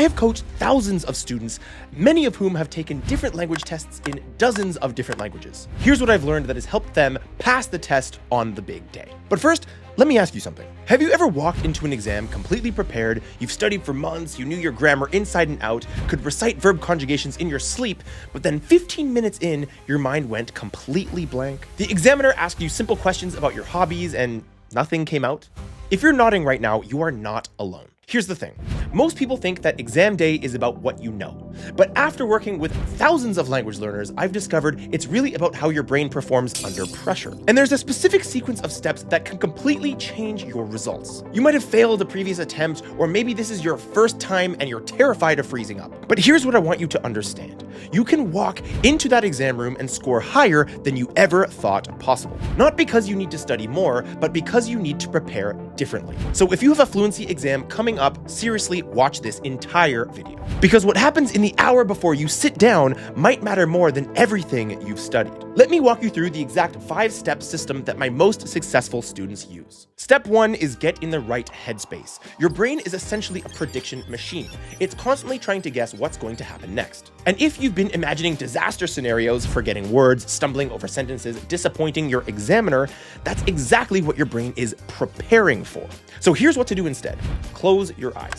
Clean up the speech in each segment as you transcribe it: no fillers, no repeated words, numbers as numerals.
have coached thousands of students, many of whom have taken different language tests in dozens of different languages. Here's what I've learned that has helped them pass the test on the big day. But first, let me ask you something. Have you ever walked into an exam completely prepared, you've studied for months, you knew your grammar inside and out, could recite verb conjugations in your sleep, but then 15 minutes in, your mind went completely blank? The examiner asked you simple questions about your hobbies and nothing came out? If you're nodding right now, you are not alone. Here's the thing. Most people think that exam day is about what you know. But after working with thousands of language learners, I've discovered it's really about how your brain performs under pressure. And there's a specific sequence of steps that can completely change your results. You might have failed a previous attempt, or maybe this is your first time and you're terrified of freezing up. But here's what I want you to understand. You can walk into that exam room and score higher than you ever thought possible. Not because you need to study more, but because you need to prepare differently. So if you have a fluency exam coming up, seriously watch this entire video. Because what happens in the hour before you sit down might matter more than everything you've studied. Let me walk you through the exact 5-step system that my most successful students use. Step 1 is get in the right headspace. Your brain is essentially a prediction machine. It's constantly trying to guess what's going to happen next. And if you've been imagining disaster scenarios, forgetting words, stumbling over sentences, disappointing your examiner, that's exactly what your brain is preparing for. So here's what to do instead. Close your eyes.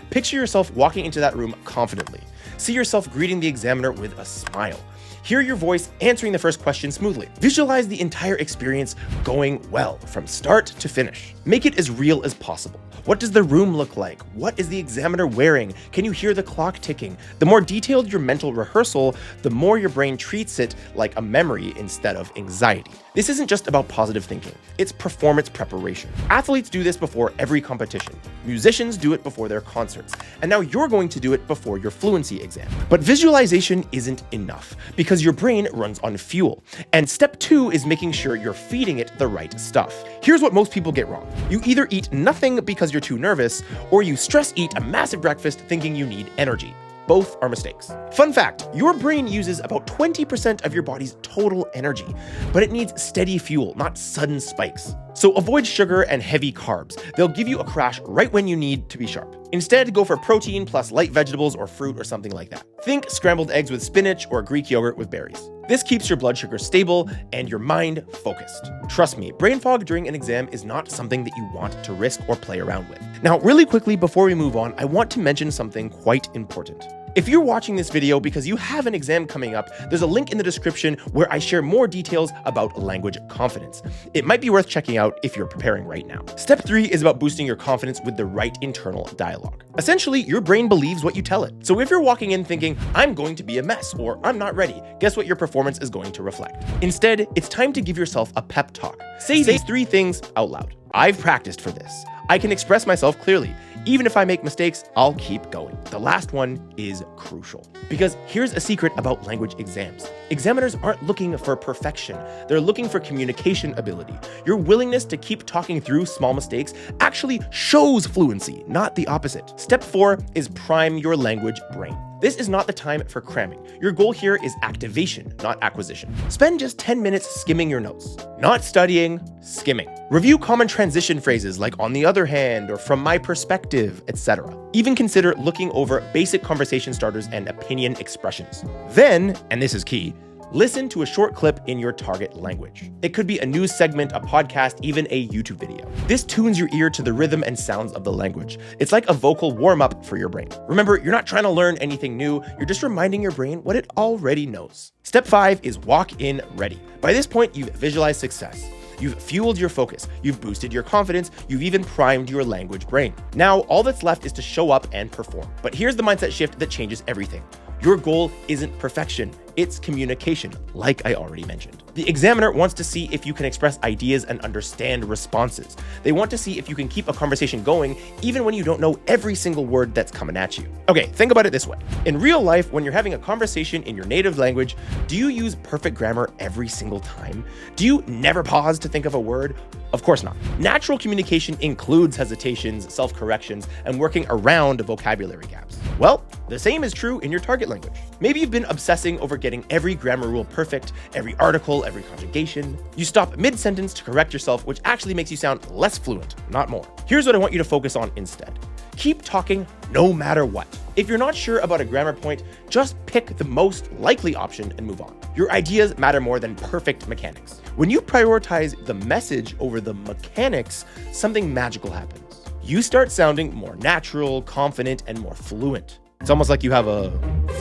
Picture yourself walking into that room confidently. See yourself greeting the examiner with a smile. Hear your voice answering the first question smoothly. Visualize the entire experience going well from start to finish. Make it as real as possible. What does the room look like? What is the examiner wearing? Can you hear the clock ticking? The more detailed your mental rehearsal, the more your brain treats it like a memory instead of anxiety. This isn't just about positive thinking, it's performance preparation. Athletes do this before every competition. Musicians do it before their concerts. And now you're going to do it before your fluency exam. But visualization isn't enough because your brain runs on fuel. And step 2 is making sure you're feeding it the right stuff. Here's what most people get wrong. You either eat nothing because you're too nervous, or you stress eat a massive breakfast thinking you need energy. Both are mistakes. Fun fact, your brain uses about 20% of your body's total energy, but it needs steady fuel, not sudden spikes. So avoid sugar and heavy carbs. They'll give you a crash right when you need to be sharp. Instead, go for protein plus light vegetables or fruit or something like that. Think scrambled eggs with spinach or Greek yogurt with berries. This keeps your blood sugar stable and your mind focused. Trust me, brain fog during an exam is not something that you want to risk or play around with. Now, really quickly before we move on, I want to mention something quite important. If you're watching this video because you have an exam coming up, there's a link in the description where I share more details about language confidence. It might be worth checking out if you're preparing right now. Step 3 is about boosting your confidence with the right internal dialogue. Essentially, your brain believes what you tell it. So if you're walking in thinking, I'm going to be a mess or I'm not ready, guess what your performance is going to reflect? Instead, it's time to give yourself a pep talk. Say these 3 things out loud. I've practiced for this. I can express myself clearly. Even if I make mistakes, I'll keep going. The last one is crucial. Because here's a secret about language exams. Examiners aren't looking for perfection. They're looking for communication ability. Your willingness to keep talking through small mistakes actually shows fluency, not the opposite. Step 4 is prime your language brain. This is not the time for cramming. Your goal here is activation, not acquisition. Spend just 10 minutes skimming your notes. Not studying, skimming. Review common transition phrases like on the other hand or from my perspective, etc. Even consider looking over basic conversation starters and opinion expressions. Then, and this is key, listen to a short clip in your target language. It could be a news segment, a podcast, even a YouTube video. This tunes your ear to the rhythm and sounds of the language. It's like a vocal warm-up for your brain. Remember, you're not trying to learn anything new, you're just reminding your brain what it already knows. Step 5 is walk in ready. By this point, you've visualized success. You've fueled your focus, you've boosted your confidence, you've even primed your language brain. Now, all that's left is to show up and perform. But here's the mindset shift that changes everything. Your goal isn't perfection, it's communication, like I already mentioned. The examiner wants to see if you can express ideas and understand responses. They want to see if you can keep a conversation going even when you don't know every single word that's coming at you. Okay, think about it this way. In real life, when you're having a conversation in your native language, do you use perfect grammar every single time? Do you never pause to think of a word? Of course not. Natural communication includes hesitations, self-corrections, and working around vocabulary gaps. Well, the same is true in your target language. Maybe you've been obsessing over getting every grammar rule perfect, every article, every conjugation. You stop mid-sentence to correct yourself, which actually makes you sound less fluent, not more. Here's what I want you to focus on instead. Keep talking no matter what. If you're not sure about a grammar point, just pick the most likely option and move on. Your ideas matter more than perfect mechanics. When you prioritize the message over the mechanics, something magical happens. You start sounding more natural, confident, and more fluent. It's almost like you have a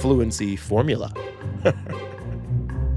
fluency formula.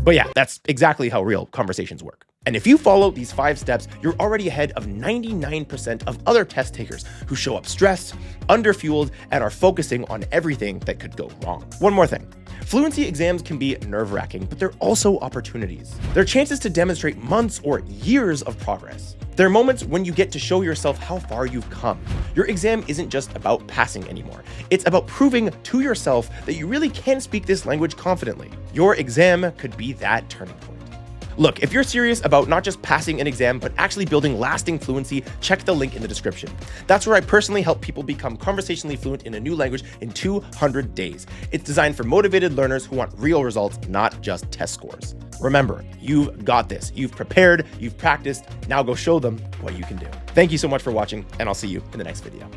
But yeah, that's exactly how real conversations work. And if you follow these 5 steps, you're already ahead of 99% of other test takers who show up stressed, underfueled, and are focusing on everything that could go wrong. One more thing. Fluency exams can be nerve-wracking, but they're also opportunities. They're chances to demonstrate months or years of progress. They're moments when you get to show yourself how far you've come. Your exam isn't just about passing anymore. It's about proving to yourself that you really can speak this language confidently. Your exam could be that turning point. Look, if you're serious about not just passing an exam, but actually building lasting fluency, check the link in the description. That's where I personally help people become conversationally fluent in a new language in 200 days. It's designed for motivated learners who want real results, not just test scores. Remember, you've got this. You've prepared, you've practiced. Now go show them what you can do. Thank you so much for watching, and I'll see you in the next video.